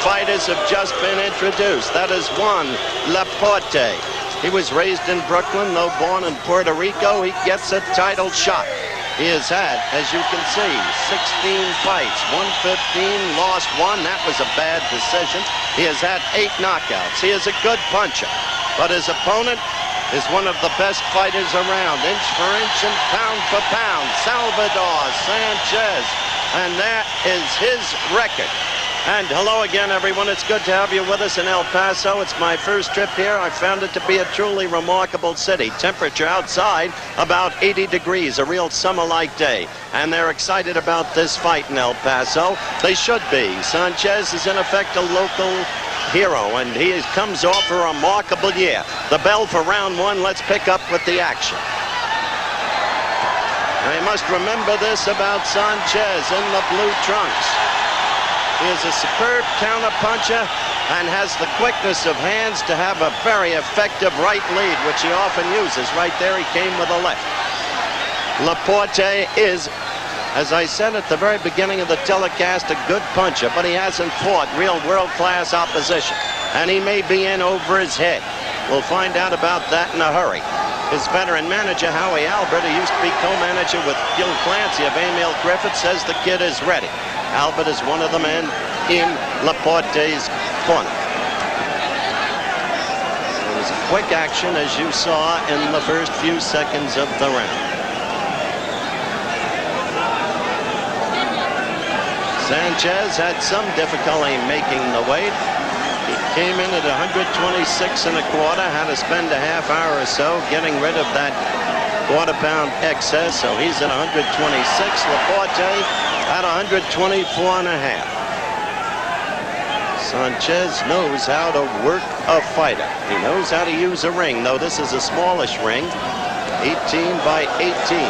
fighters have just been introduced. That is Juan Laporte. He was raised in Brooklyn, though born in Puerto Rico. He gets a title shot. He has had, as you can see, 16 fights, 115, lost 1. That was a bad decision. He has had 8 knockouts. He is a good puncher, but his opponent is one of the best fighters around, inch for inch and pound for pound, Salvador Sanchez. And that is his record. And hello again, everyone. It's good to have you with us in El Paso. It's my first trip here. I found it to be a truly remarkable city. Temperature outside about 80 degrees, a real summer-like day. And they're excited about this fight in El Paso. They should be. Sanchez is in effect a local hero, and he comes off a remarkable year. The bell for round 1. Let's pick up with the action. Now, you must remember this about Sanchez in the blue trunks. He is a superb counterpuncher and has the quickness of hands to have a very effective right lead, which he often uses. Right there, he came with a left. Laporte is, as I said at the very beginning of the telecast, a good puncher, but he hasn't fought real world-class opposition, and he may be in over his head. We'll find out about that in a hurry. His veteran manager, Howie Albert, who used to be co-manager with Gil Clancy of Emil Griffith, says the kid is ready. Albert is one of the men in Laporte's corner. It was a quick action, as you saw in the first few seconds of the round. Sanchez had some difficulty making the weight. He came in at 126 and a quarter, had to spend a half hour or so getting rid of that quarter-pound excess, so he's at 126. Laporte at 124 and a half. Sanchez knows how to work a fighter. He knows how to use a ring, though this is a smallish ring, 18 by 18.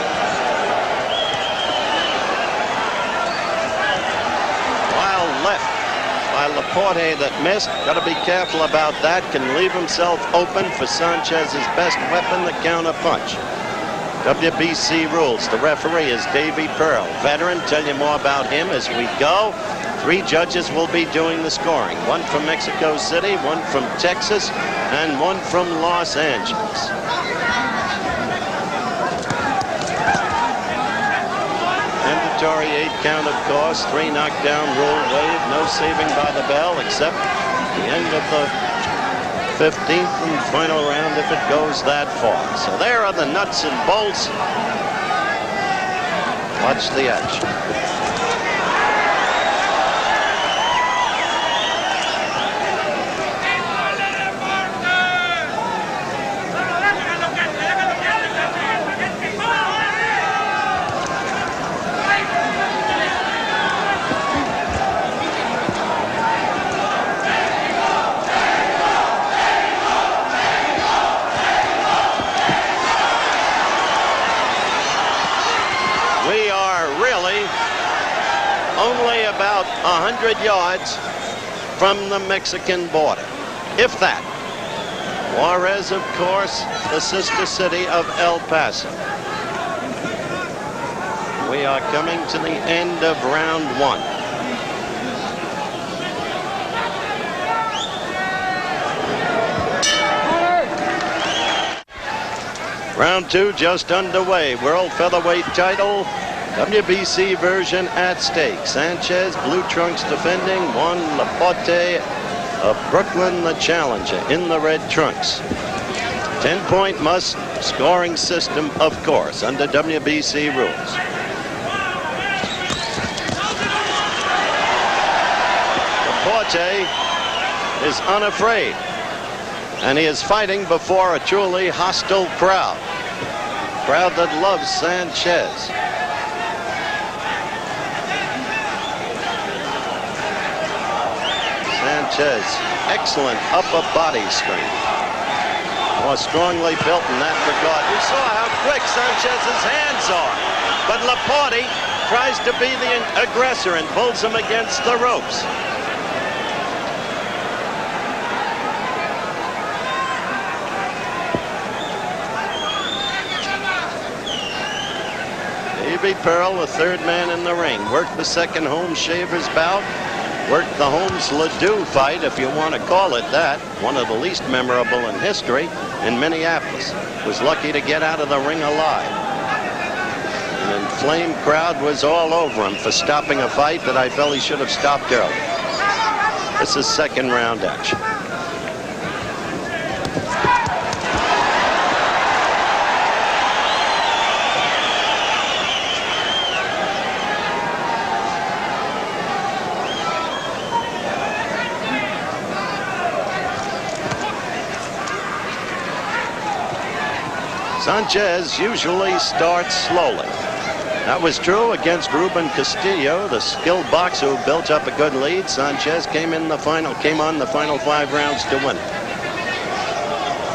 Left by Laporte that missed. Got to be careful about that. Can leave himself open for Sanchez's best weapon, the counter punch. WBC rules. The referee is Davey Pearl, veteran. Tell you more about him as we go. 3 judges will be doing the scoring. 1 from Mexico City, 1 from Texas, and 1 from Los Angeles. Mandatory 8 count, of course. 3 knockdown rule waived. No saving by the bell except the end of the 15th and final round if it goes that far. So there are the nuts and bolts. Watch the action. Only about 100 yards from the Mexican border, if that. Juarez, of course, the sister city of El Paso. We are coming to the end of round 1. Round 2 just underway. World featherweight title, WBC version at stake. Sanchez, blue trunks defending. Juan Laporte of Brooklyn, the challenger, in the red trunks. 10-point must scoring system, of course, under WBC rules. Laporte is unafraid, and he is fighting before a truly hostile crowd. Crowd that loves Sanchez. Sanchez, excellent upper body strength. More strongly built in that regard. You saw how quick Sanchez's hands are. But Laporte tries to be the aggressor and pulls him against the ropes. Davey Pearl, the 3rd man in the ring, worked the second home shaver's bout worked the Holmes-Ledoux fight, if you want to call it that, one of the least memorable in history, in Minneapolis. Was lucky to get out of the ring alive. An inflamed crowd was all over him for stopping a fight that I felt he should have stopped early. This is second round action. Sanchez usually starts slowly. That was true against Ruben Castillo, the skilled boxer who built up a good lead. Sanchez came on the final 5 rounds to win it.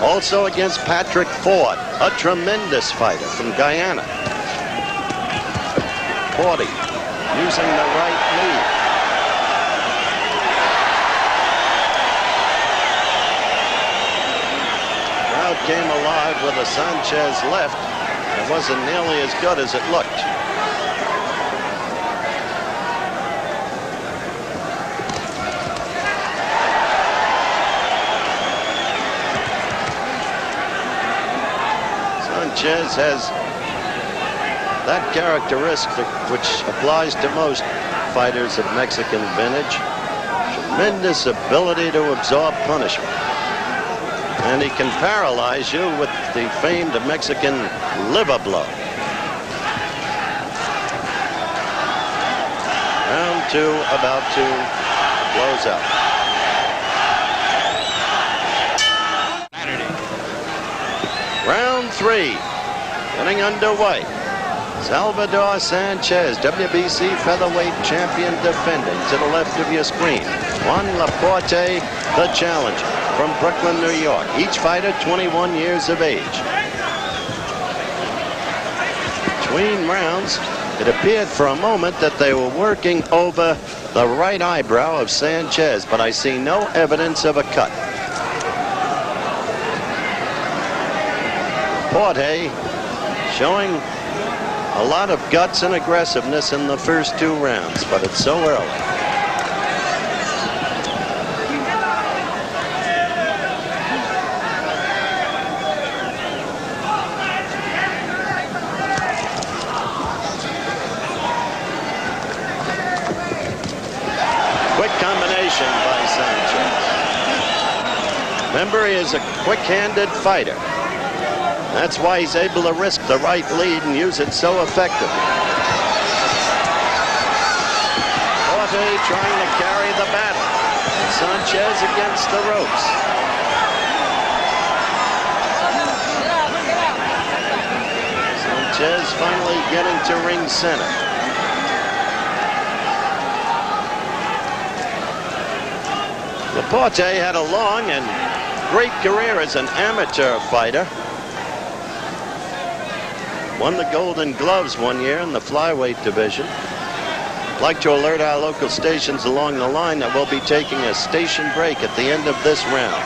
Also against Patrick Ford, a tremendous fighter from Guyana. Laporte using the right lead. Crowd came alive with a Sanchez left. It wasn't nearly as good as it looked. Sanchez has that characteristic which applies to most fighters of Mexican vintage. Tremendous ability to absorb punishment. And he can paralyze you with the famed Mexican liver blow. Round 2 about to close out. Round 3 getting underway. Salvador Sanchez, WBC featherweight champion defending, to the left of your screen. Juan Laporte, the challenger, from Brooklyn, New York. Each fighter 21 years of age. Between rounds, it appeared for a moment that they were working over the right eyebrow of Sanchez, but I see no evidence of a cut. Laporte showing a lot of guts and aggressiveness in the first 2 rounds, but it's so early. Quick combination by Sanchez. Remember, he is a quick-handed fighter. That's why he's able to risk the right lead and use it so effectively. Laporte trying to carry the battle. Sanchez against the ropes. Sanchez finally getting to ring center. Laporte had a long and great career as an amateur fighter. Won the Golden Gloves one year in the flyweight division. I'd like to alert our local stations along the line that we'll be taking a station break at the end of this round.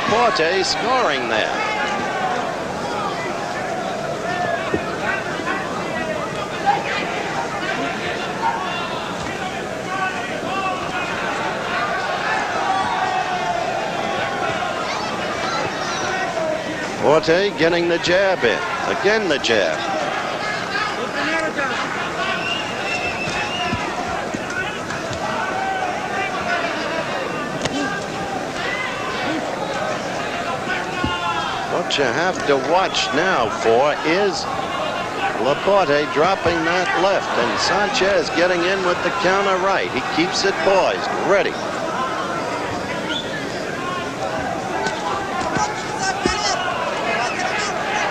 Laporte scoring there. Laporte getting the jab in. Again the jab. What you have to watch now for is Laporte dropping that left and Sanchez getting in with the counter right. He keeps it poised, ready.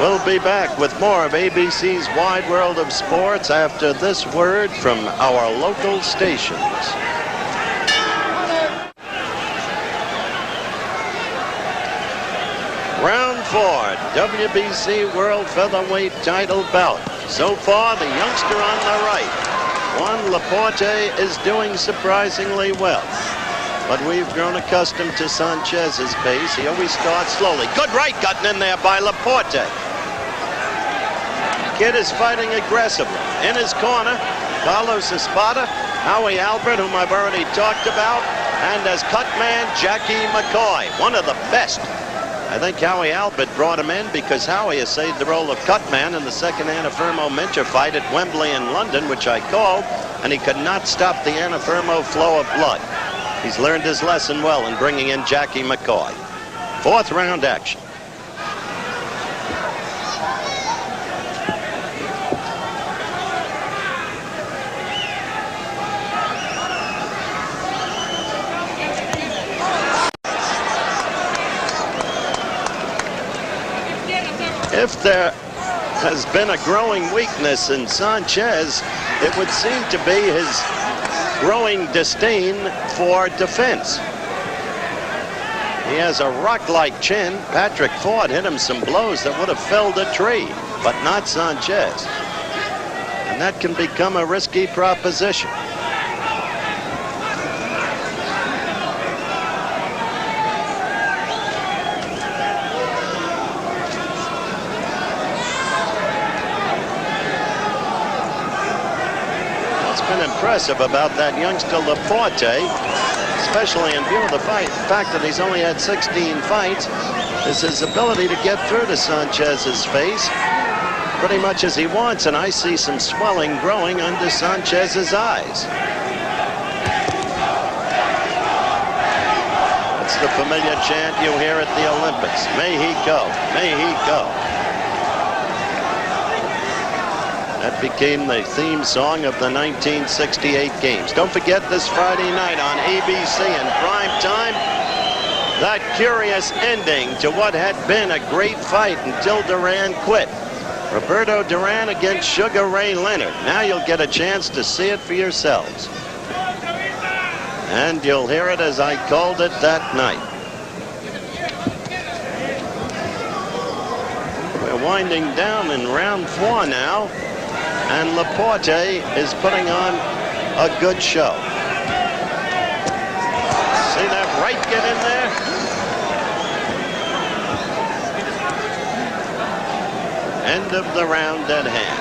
We'll be back with more of ABC's Wide World of Sports after this word from our local stations. Round for WBC World Featherweight title bout. So far, the youngster on the right, Juan Laporte, is doing surprisingly well. But we've grown accustomed to Sanchez's pace. He always starts slowly. Good right gotten in there by Laporte. Kid is fighting aggressively. In his corner, Carlos Espada, Howie Albert, whom I've already talked about, and as cut man, Jackie McCoy, one of the best. I think Howie Albert brought him in because Howie essayed the role of cut man in the second Anna Firmo-Minter fight at Wembley in London, which I called, and he could not stop the Anna Firmo flow of blood. He's learned his lesson well in bringing in Jackie McCoy. Fourth round action. If there has been a growing weakness in Sanchez, it would seem to be his growing disdain for defense. He has a rock-like chin. Patrick Ford hit him some blows that would have felled a tree, but not Sanchez. And that can become a risky proposition. Impressive about that youngster Laporte, especially in view of the fact that he's only had 16 fights, is his ability to get through to Sanchez's face pretty much as he wants, and I see some swelling growing under Sanchez's eyes. It's the familiar chant you hear at the Olympics. May he go, may he go. That became the theme song of the 1968 games. Don't forget this Friday night on ABC in prime time, that curious ending to what had been a great fight until Duran quit. Roberto Duran against Sugar Ray Leonard. Now you'll get a chance to see it for yourselves. And you'll hear it as I called it that night. We're winding down in round 4 now. And Laporte is putting on a good show. See that right get in there? End of the round at hand.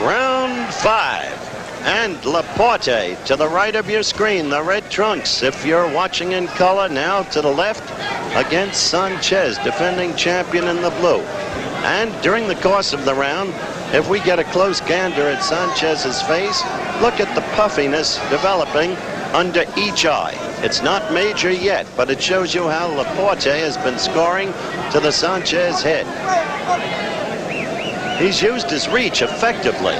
Round 5. And Laporte to the right of your screen, the red trunks. If you're watching in color, now to the left against Sanchez, defending champion in the blue. And during the course of the round, if we get a close gander at Sanchez's face, look at the puffiness developing under each eye. It's not major yet, but it shows you how Laporte has been scoring to the Sanchez head. He's used his reach effectively.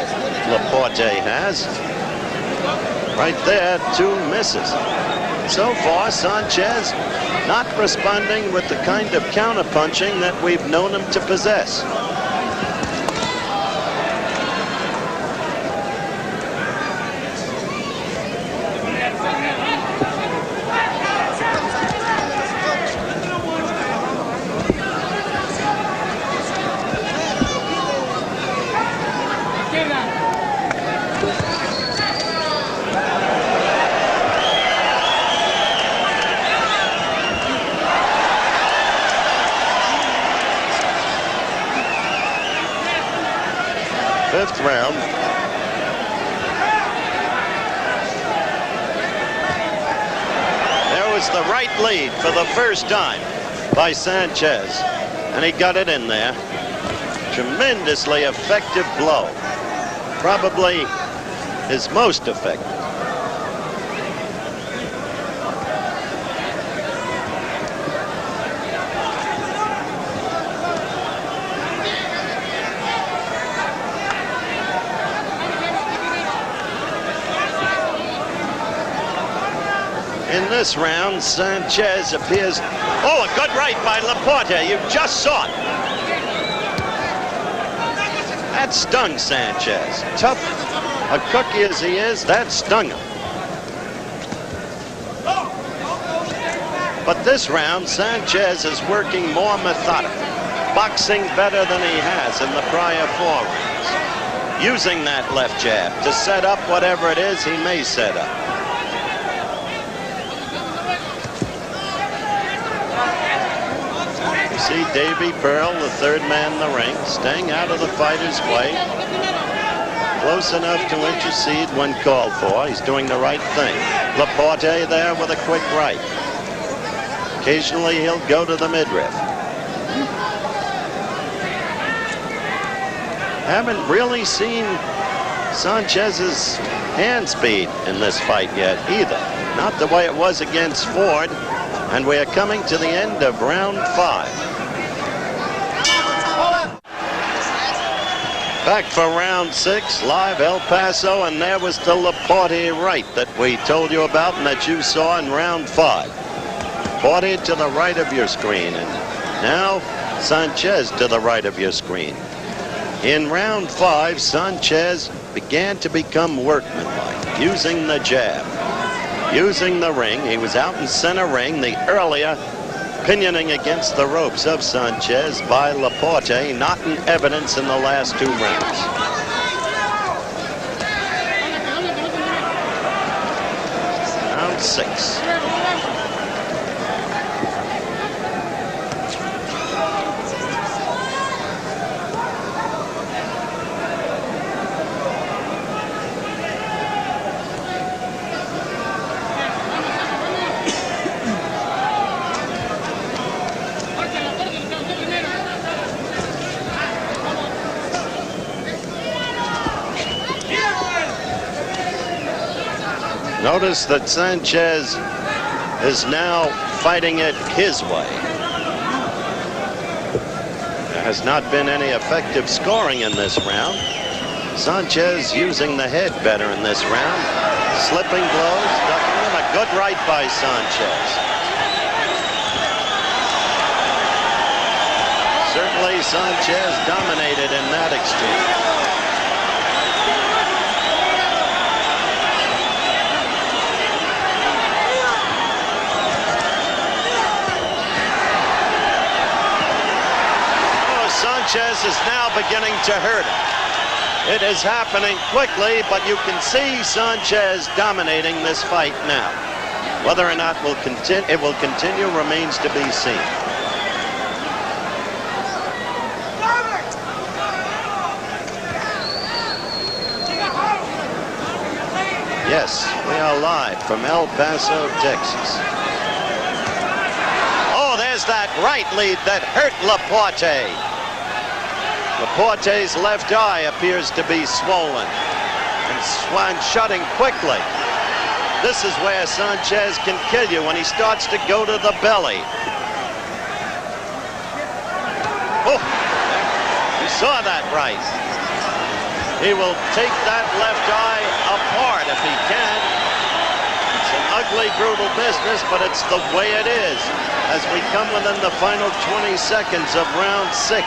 Laporte has. Right there, 2 misses. So far, Sanchez not responding with the kind of counterpunching that we've known him to possess. Fifth round. There was the right lead for the first time by Sanchez, and he got it in there. Tremendously effective blow. Probably his most effective. In this round, Sanchez appears... Oh, a good right by Laporte. You just saw it. That stung Sanchez. Tough a cookie as he is, that stung him. But this round, Sanchez is working more methodical, boxing better than he has in the prior 4 rounds, using that left jab to set up whatever it is he may set up. You see Davy Pearl, the 3rd man in the ring, staying out of the fighter's way, close enough to intercede when called for. He's doing the right thing. Laporte there with a quick right. Occasionally he'll go to the midriff. Haven't really seen Sanchez's hand speed in this fight yet either. Not the way it was against Ford. And we are coming to the end of round 5. Back for round 6, live El Paso, and there was the Laporte right that we told you about and that you saw in round 5. Laporte to the right of your screen, and now Sanchez to the right of your screen. In round 5, Sanchez began to become workmanlike, using the jab, using the ring. He was out in center ring. The earlier pinioning against the ropes of Sanchez by Laporte, not in evidence in the last 2 rounds. Round 6. Notice that Sanchez is now fighting it his way. There has not been any effective scoring in this round. Sanchez using the head better in this round. Slipping blows, ducking them. A good right by Sanchez. Certainly Sanchez dominated in that exchange. Sanchez is now beginning to hurt him. It is happening quickly, but you can see Sanchez dominating this fight now. Whether or not it will continue remains to be seen. Yes, we are live from El Paso, Texas. Oh, there's that right lead that hurt Laporte. Laporte's left eye appears to be swollen and shutting quickly. This is where Sanchez can kill you, when he starts to go to the belly. Oh, you saw that right. He will take that left eye apart if he can. It's an ugly, brutal business, but it's the way it is as we come within the final 20 seconds of round 6.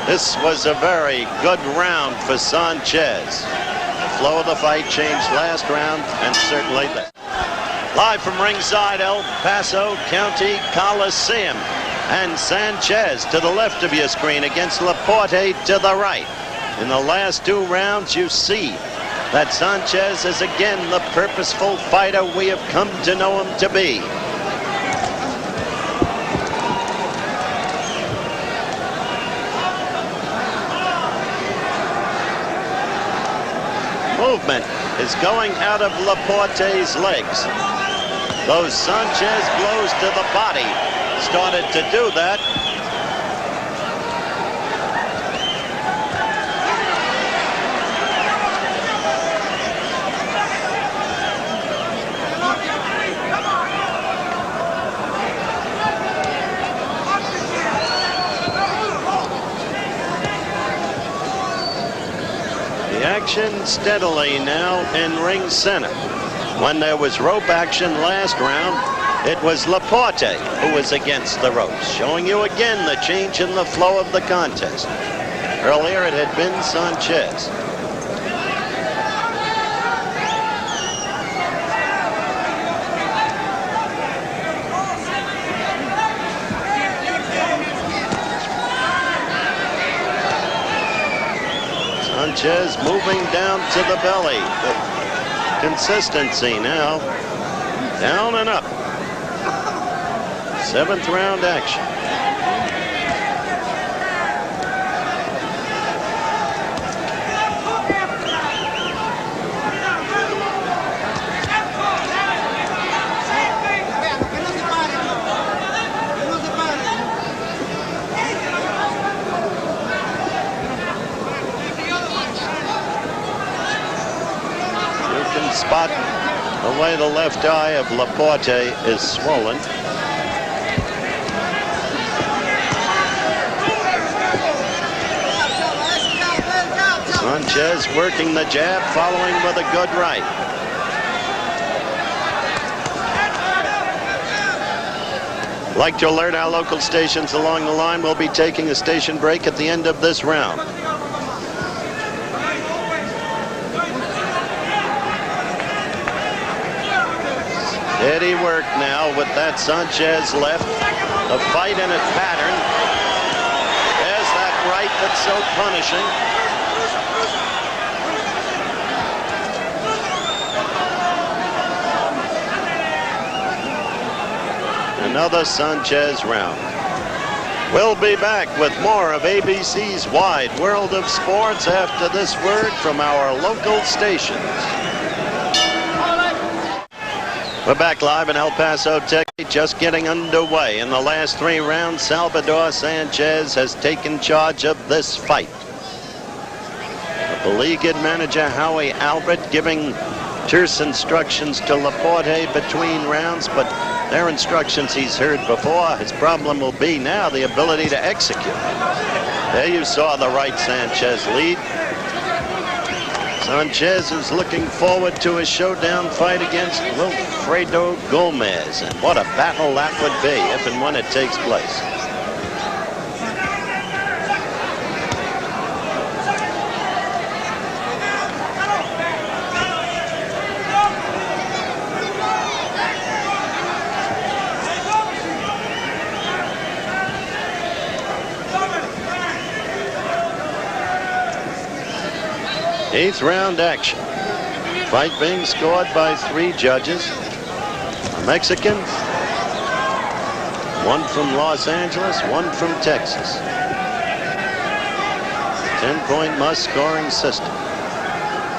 This was a very good round for Sanchez. The flow of the fight changed last round, and certainly that. Live from ringside El Paso County Coliseum, and Sanchez to the left of your screen against Laporte to the right. In the last 2 rounds, you see that Sanchez is again the purposeful fighter we have come to know him to be. Movement is going out of Laporte's legs. Those Sanchez blows to the body started to do that. Action steadily now in ring center. When there was rope action last round, It was Laporte who was against the ropes, showing you again the change in the flow of the contest. Earlier it had been Sanchez. Sanchez moving down to the belly. The consistency now. Down and up. 7th round action. You can spot the way the left eye of Laporte is swollen. Sanchez working the jab, following with a good right. Like to alert our local stations along the line, we'll be taking a station break at the end of this round. Steady work now with that Sanchez left. A fight in a pattern. There's that right that's so punishing. Another Sanchez round. We'll be back with more of ABC's Wide World of Sports after this word from our local stations. We're back live in El Paso, Texas, just getting underway. In the last 3 rounds, Salvador Sanchez has taken charge of this fight. The beleaguered manager Howie Albert giving terse instructions to Laporte between rounds, but their instructions he's heard before. His problem will be now the ability to execute. There you saw the right Sanchez lead. Sanchez is looking forward to a showdown fight against Wilfredo Gomez. And what a battle that would be if and when it takes place. Eighth round action. Fight being scored by 3 judges. A Mexican, 1 from Los Angeles, 1 from Texas. 10-point must scoring system.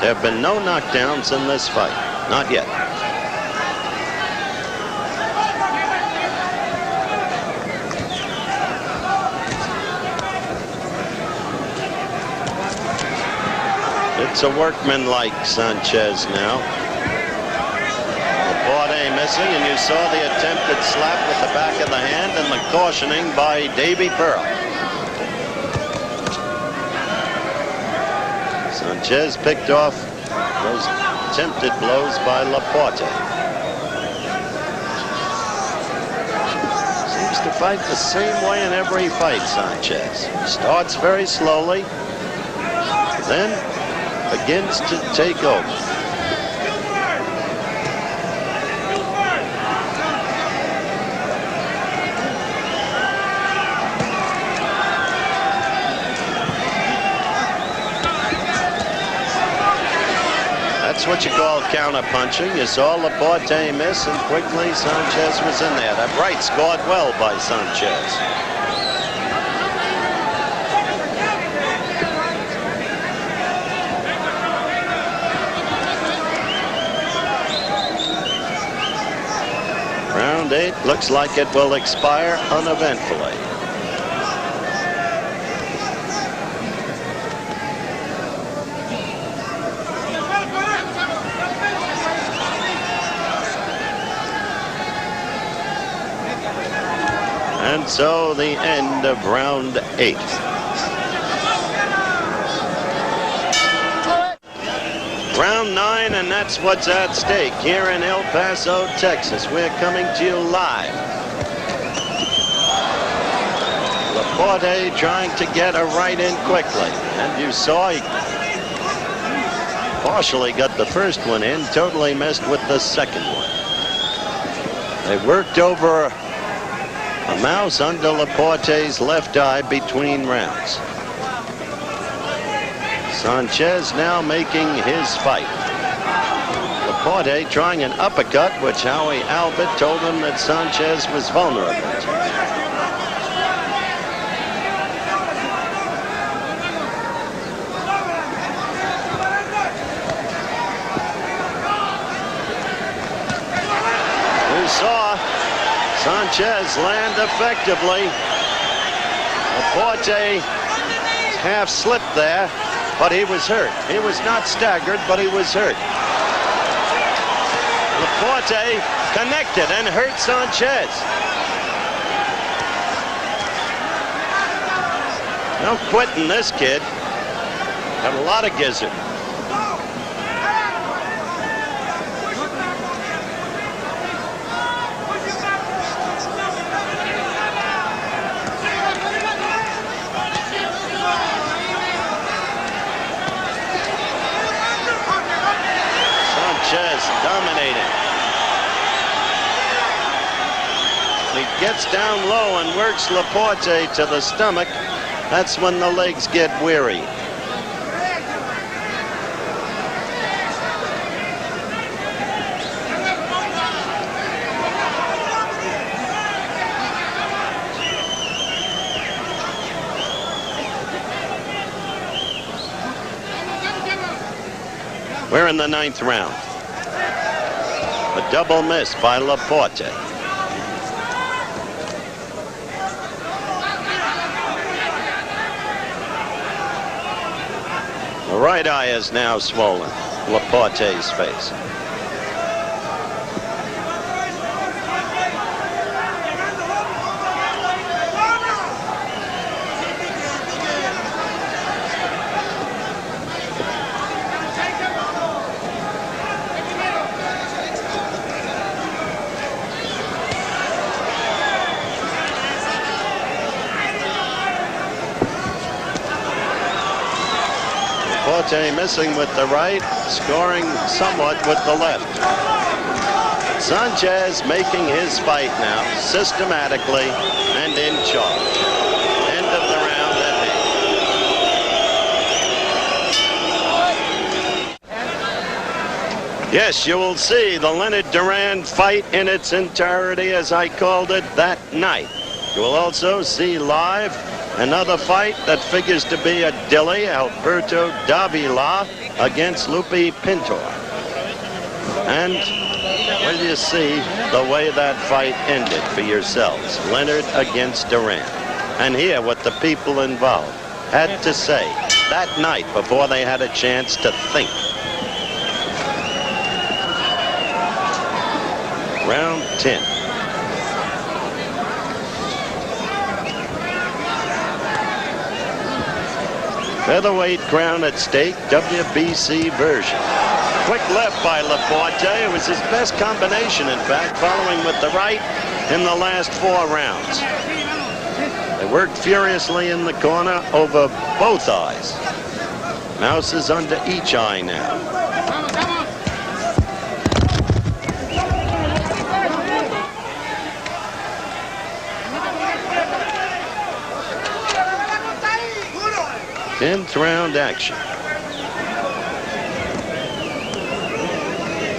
There have been no knockdowns in this fight. Not yet. It's a workman-like Sanchez now. Laporte missing, and you saw the attempted slap with the back of the hand and the cautioning by Davy Pearl. Sanchez picked off those attempted blows by Laporte. Seems to fight the same way in every fight, Sanchez. Starts very slowly, then begins to take over. That's what you call counter-punching. You saw Laporte miss, and quickly Sanchez was in there. That right scored well by Sanchez. Round 8 looks like it will expire uneventfully. And so the end of round 8. Round 9, and that's what's at stake here in El Paso, Texas. We're coming to you live. Laporte trying to get a right in quickly. And you saw he partially got the first one in, totally missed with the second one. They worked over a mouse under Laporte's left eye between rounds. Sanchez now making his fight. Laporte trying an uppercut, which Howie Albert told him that Sanchez was vulnerable to. We saw Sanchez land effectively. Laporte half slipped there, but he was hurt. He was not staggered, but he was hurt. Laporte connected and hurt Sanchez. No quitting this kid. Got a lot of gizzard. Dominating. He gets down low and works Laporte to the stomach. That's when the legs get weary. We're in the 9th round. A double miss by Laporte. The right eye is now swollen. Laporte's face. Laporte missing with the right, scoring somewhat with the left. Sanchez making his fight now, systematically and in charge. End of the round at 8. Yes, you will see the Leonard Duran fight in its entirety, as I called it, that night. You will also see live another fight that figures to be a Dilly, Alberto Davila against Lupe Pintor. And well, you see the way that fight ended for yourselves. Leonard against Duran. And hear what the people involved had to say that night before they had a chance to think. Round 10. Featherweight crown at stake, WBC version. Quick left by Laporte. It was his best combination, in fact, following with the right in the last 4 rounds. They worked furiously in the corner over both eyes. Mouse is under each eye now. Tenth round action.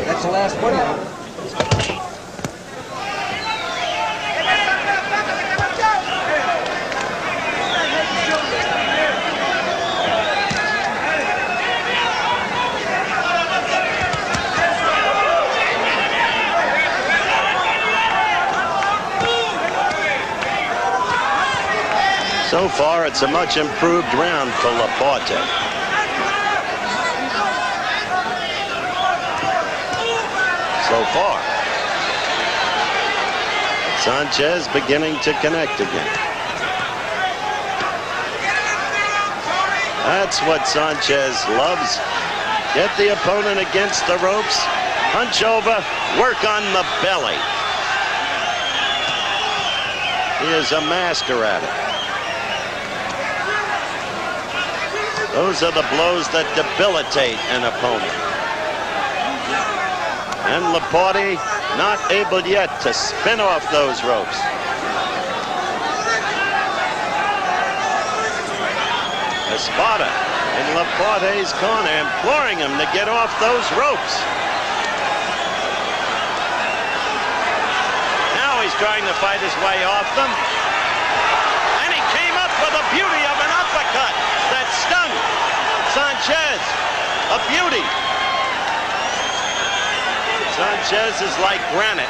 That's the last one now. So far, it's a much improved round for Laporte. So far. Sanchez beginning to connect again. That's what Sanchez loves. Get the opponent against the ropes. Hunch over. Work on the belly. He is a master at it. Those are the blows that debilitate an opponent. And Laporte not able yet to spin off those ropes. Espada in Laporte's corner, imploring him to get off those ropes. Now he's trying to fight his way off them. And he came up with the beauty of an uppercut that stung Sanchez. A beauty. Sanchez is like granite.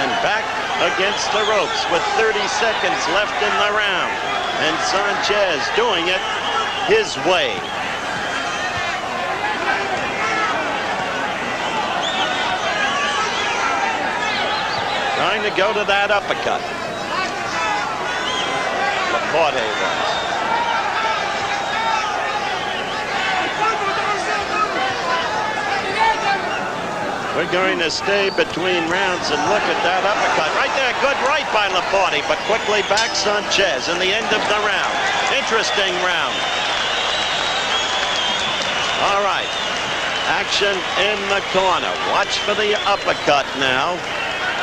And back against the ropes with 30 seconds left in the round. And Sanchez doing it his way. Trying to go to that uppercut. Laporte was. We're going to stay between rounds and look at that uppercut. Right there, good right by Laporte, but quickly back Sanchez in the end of the round. Interesting round. All right. Action in the corner. Watch for the uppercut now.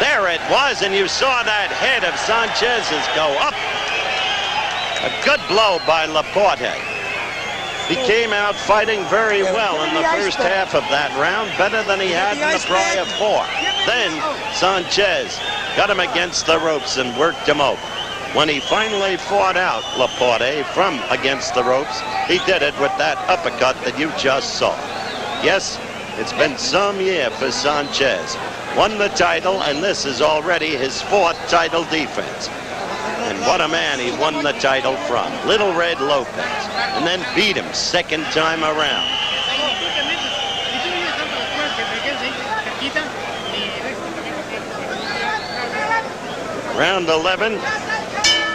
There it was, and you saw that head of Sanchez's go up. A good blow by Laporte. He came out fighting very well in the first half of that round, better than he had in the prior 4. Then Sanchez got him against the ropes and worked him over. When he finally fought out Laporte from against the ropes, he did it with that uppercut that you just saw. Yes, it's been some year for Sanchez. Won the title, and this is already his 4th title defense. And what a man he won the title from. Little Red Lopez. And then beat him 2nd time around. Round 11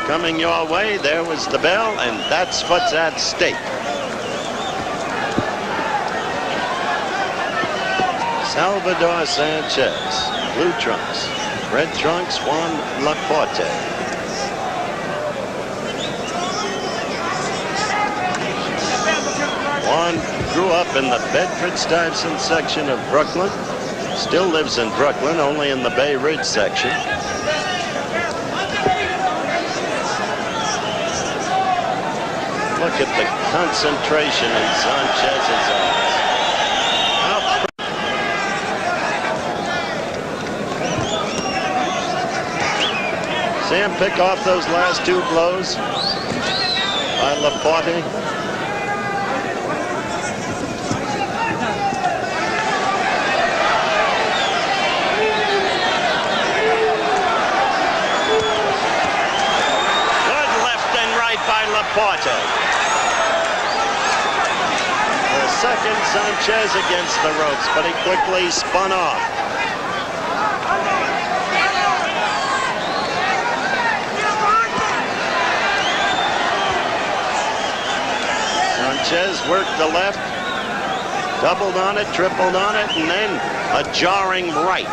coming your way. There was the bell, and that's what's at stake. Salvador Sanchez, blue trunks. Red trunks, Juan Laporte. Juan grew up in the Bedford-Stuyvesant section of Brooklyn. Still lives in Brooklyn, only in the Bay Ridge section. Look at the concentration in Sanchez's eyes. See him pick off those last 2 blows by Laporte. Laporte. For a second, Sanchez against the ropes, but he quickly spun off. Sanchez worked the left, doubled on it, tripled on it, and then a jarring right.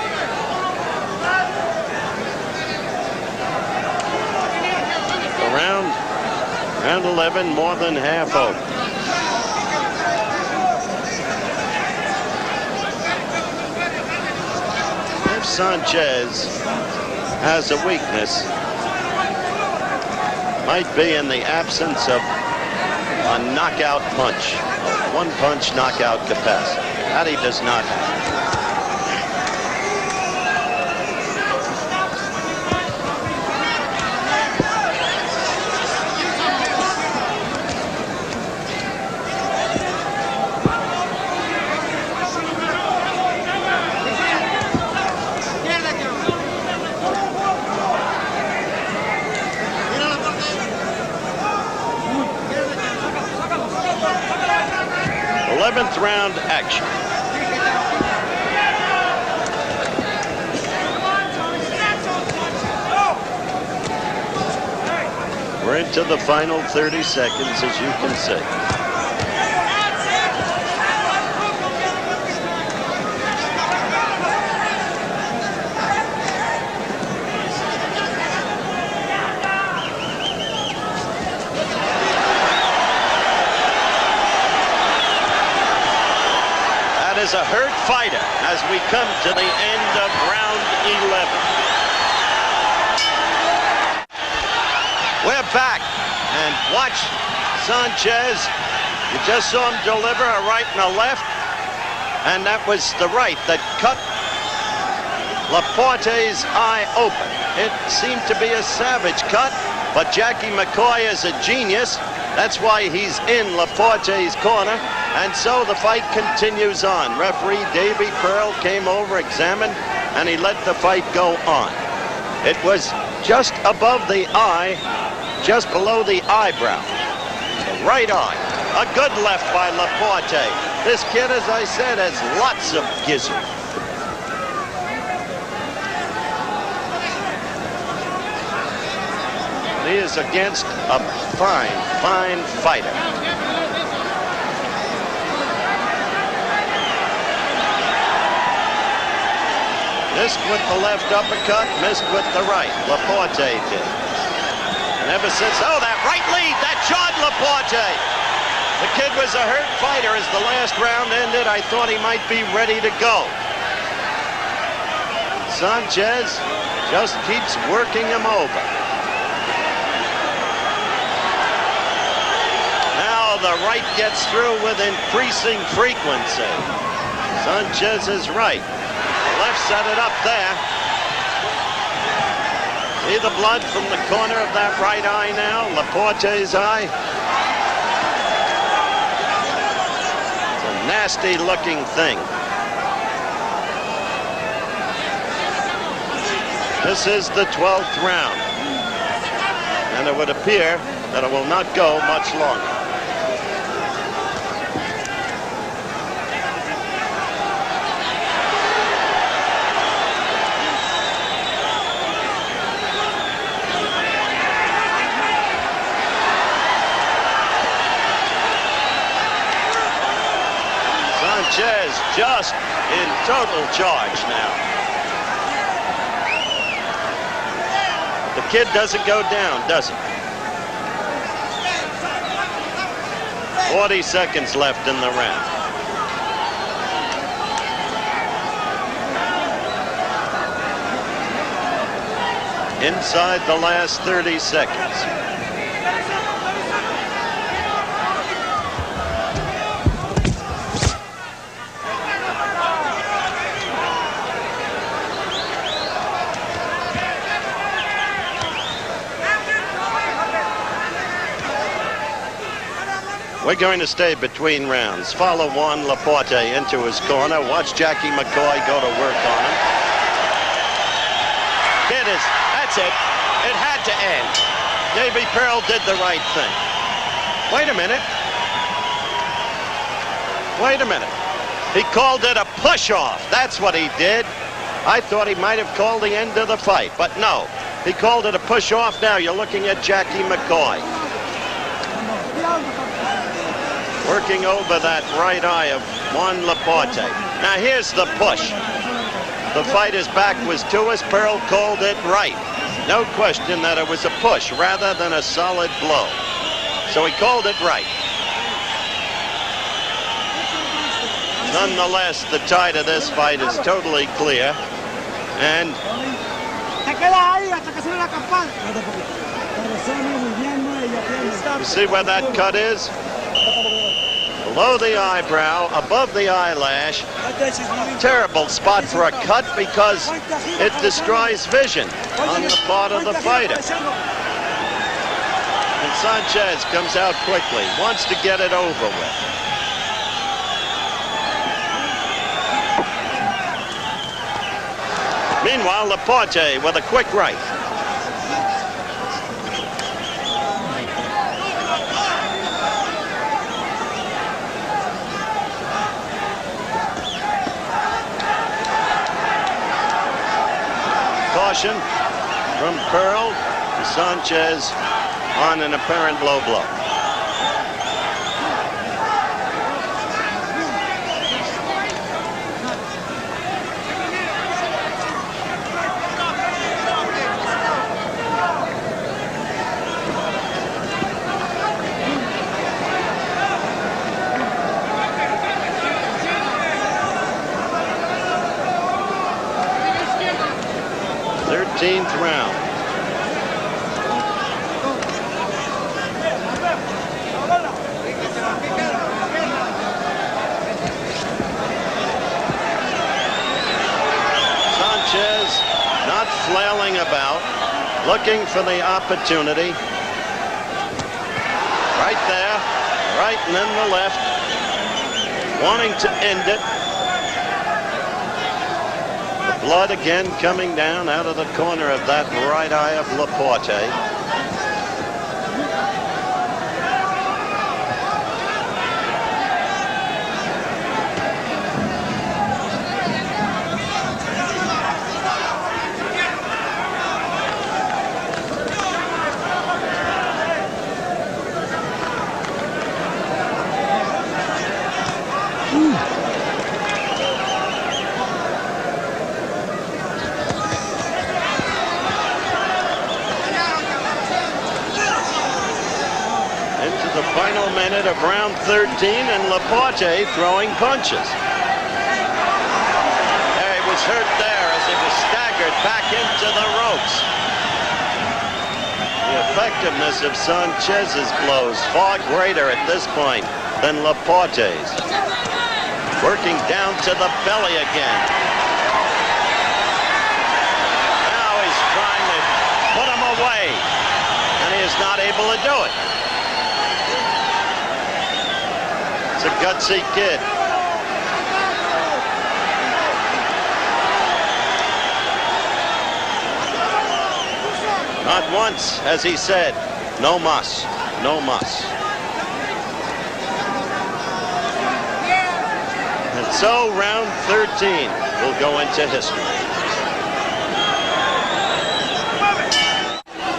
Round 11, more than half over. If Sanchez has a weakness, might be in the absence of a knockout punch, a one-punch knockout capacity. That he does not have. Round action. We're into into the final 30 seconds, as you can see. That is a hurt fighter as we come to the end of round 11. We're back, and watch Sanchez. You just saw him deliver a right and a left, and that was the right that cut Laporte's eye open. It seemed to be a savage cut, but Jackie McCoy is a genius. That's why he's in Laporte's corner, and so the fight continues on. Referee Davy Pearl came over, examined, and he let the fight go on. It was just above the eye, just below the eyebrow. The right eye. A good left by Laporte. This kid, as I said, has lots of gizzard. He is against a fine, fine fighter. Missed with the left uppercut, missed with the right. Laporte did. And ever since, oh, that right lead, that jarred Laporte. The kid was a hurt fighter as the last round ended. I thought he might be ready to go. Sanchez just keeps working him over. Now the right gets through with increasing frequency. Sanchez is right. The left set it up there. See the blood from the corner of that right eye now, Laporte's eye. It's a nasty looking thing. This is the 12th round. And it would appear that it will not go much longer. Sanchez just in total charge now. The kid doesn't go down, does he? 40 seconds left in the round. Inside the last 30 seconds. We're going to stay between rounds. Follow Juan Laporte into his corner. Watch Jackie McCoy go to work on him. It is. That's it. It had to end. Davy Pearl did the right thing. Wait a minute. Wait a minute. He called it a push-off. That's what he did. I thought he might have called the end of the fight, but no. He called it a push-off. Now you're looking at Jackie McCoy. Working over that right eye of Juan Laporte. Now here's the push. The fighter's back was to us. Pearl called it right. No question that it was a push rather than a solid blow. So he called it right. Nonetheless, the tide of this fight is totally clear. And you see where that cut is? Below the eyebrow, above the eyelash. Terrible spot for a cut because it destroys vision on the part of the fighter. And Sanchez comes out quickly, wants to get it over with. Meanwhile, Laporte with a quick right. Caution from Pearl. Sanchez on an apparent low blow. Round. Sanchez not flailing about, looking for the opportunity. Right there, right and then the left, wanting to end it. Blood again coming down out of the corner of that right eye of Laporte. Final minute of round 13 and Laporte throwing punches. He was hurt there as he was staggered back into the ropes. The effectiveness of Sanchez's blows far greater at this point than Laporte's. Working down to the belly again. Now he's trying to put him away and he is not able to do it. A gutsy kid. Not once has he said, no mas, no mas. And so round 13 will go into history.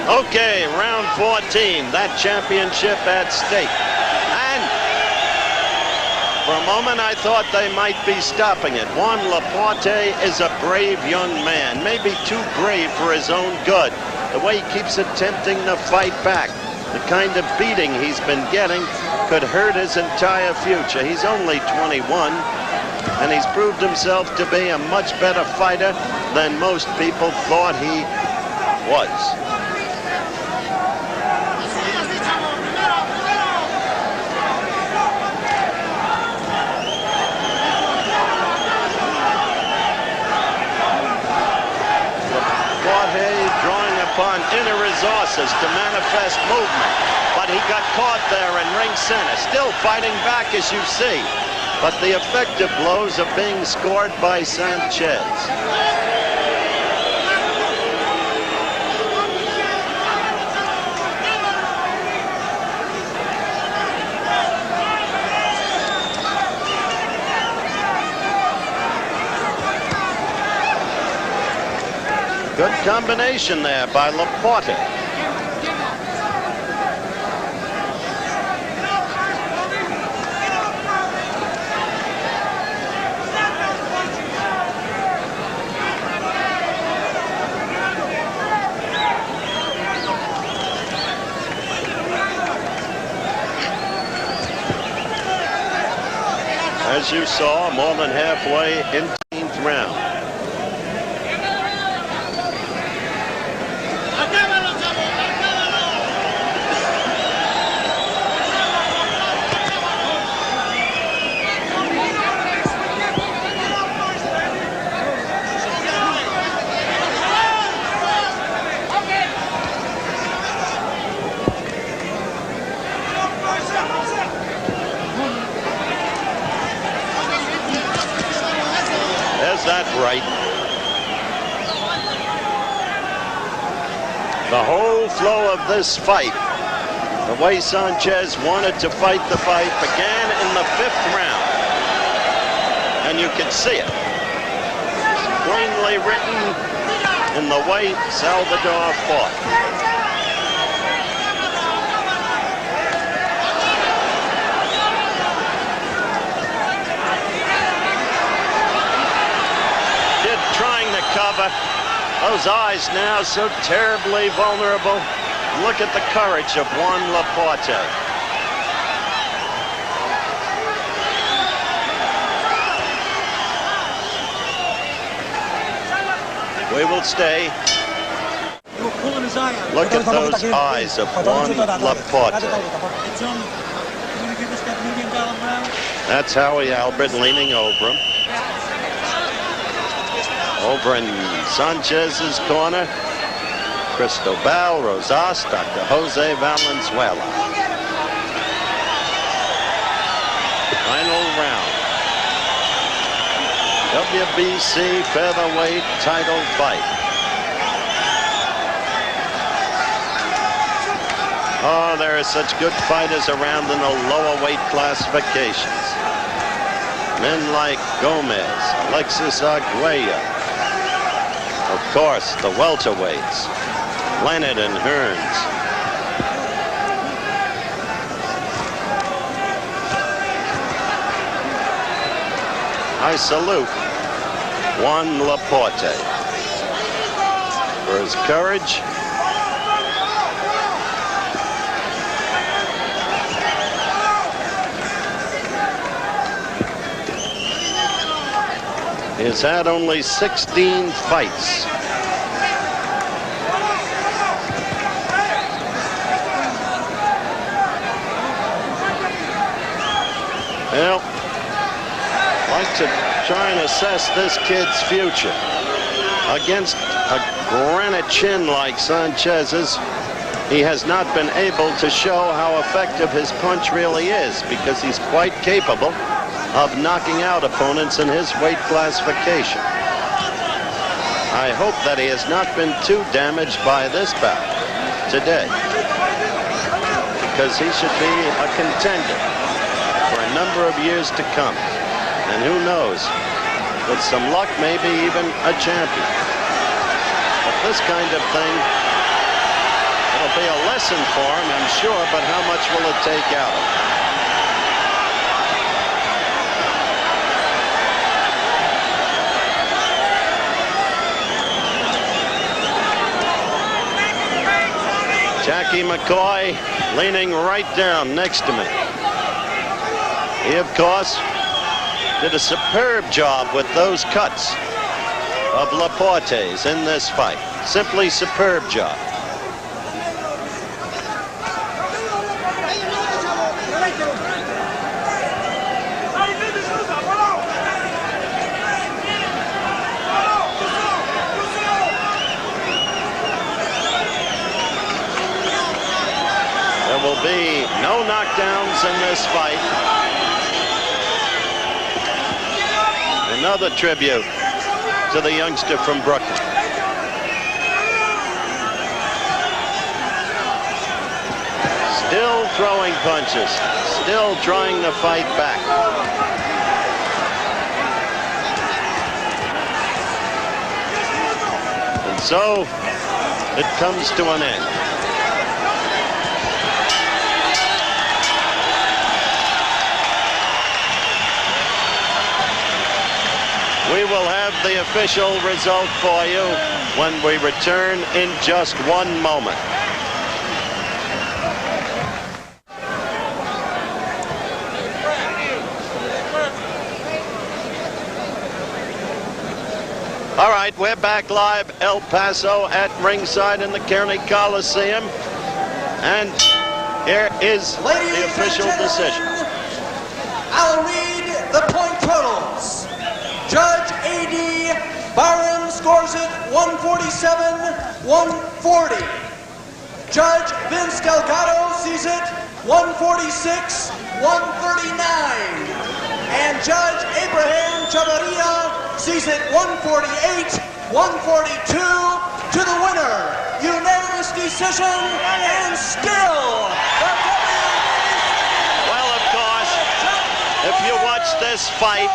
Okay, round 14, that championship at stake. For a moment, I thought they might be stopping it. Juan Laporte is a brave young man, maybe too brave for his own good. The way he keeps attempting to fight back, the kind of beating he's been getting could hurt his entire future. He's only 21, and he's proved himself to be a much better fighter than most people thought he was. Upon inner resources to manifest movement, but he got caught there in ring center, still fighting back as you see, but the effective blows are being scored by Sanchez. Good combination there by Laporte. As you saw, more than halfway in the 18th round. That right. The whole flow of this fight, the way Sanchez wanted to fight the fight, began in the 5th round. And you can see it. It's plainly written in the way Salvador fought. cover. Those eyes now so terribly vulnerable. Look at the courage of Juan Laporte. We will stay. Look at those eyes of Juan Laporte. That's Howie Albert leaning over him. Over in Sanchez's corner, Cristobal, Rosas, Dr. Jose Valenzuela. Final round. WBC featherweight title fight. Oh, there are such good fighters around in the lower weight classifications. Men like Gomez, Alexis Arguello. Of course, the welterweights, Leonard and Hearns. I salute Juan Laporte for his courage, he's had only 16 fights. Well, I'd like to try and assess this kid's future. Against a granite chin like Sanchez's, he has not been able to show how effective his punch really is, because he's quite capable of knocking out opponents in his weight classification. I hope that he has not been too damaged by this bout today, because he should be a contender for a number of years to come. And who knows, with some luck, maybe even a champion. But this kind of thing, it'll be a lesson for him, I'm sure, but how much will it take out of him? Jackie McCoy leaning right down next to me. He, of course, did a superb job with those cuts of Laporte's in this fight. Simply superb job. There will be no knockdowns in this fight. Another tribute to the youngster from Brooklyn. Still throwing punches, still trying to fight back. And so it comes to an end. We will have the official result for you when we return in just one moment. All right, we're back live El Paso at ringside in the Kearney Coliseum. And here is the official decision. I'll read the point totals. Judge A.D. Byron scores it 147-140. Judge Vince Delgado sees it 146-139. And Judge Abraham Chavarria sees it 148-142 to the winner. Unanimous decision and still the WBC. Well, of course, if you watch this fight,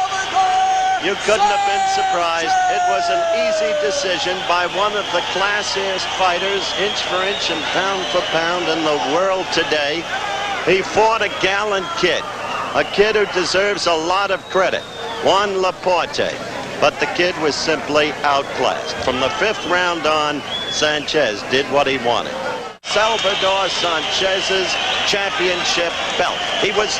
you couldn't have been surprised. It was an easy decision by one of the classiest fighters, inch for inch and pound for pound, in the world today. He fought a gallant kid, a kid who deserves a lot of credit, Juan Laporte. but the kid was simply outclassed. From the 5th round on, Sanchez did what he wanted. Salvador Sanchez's championship belt. He was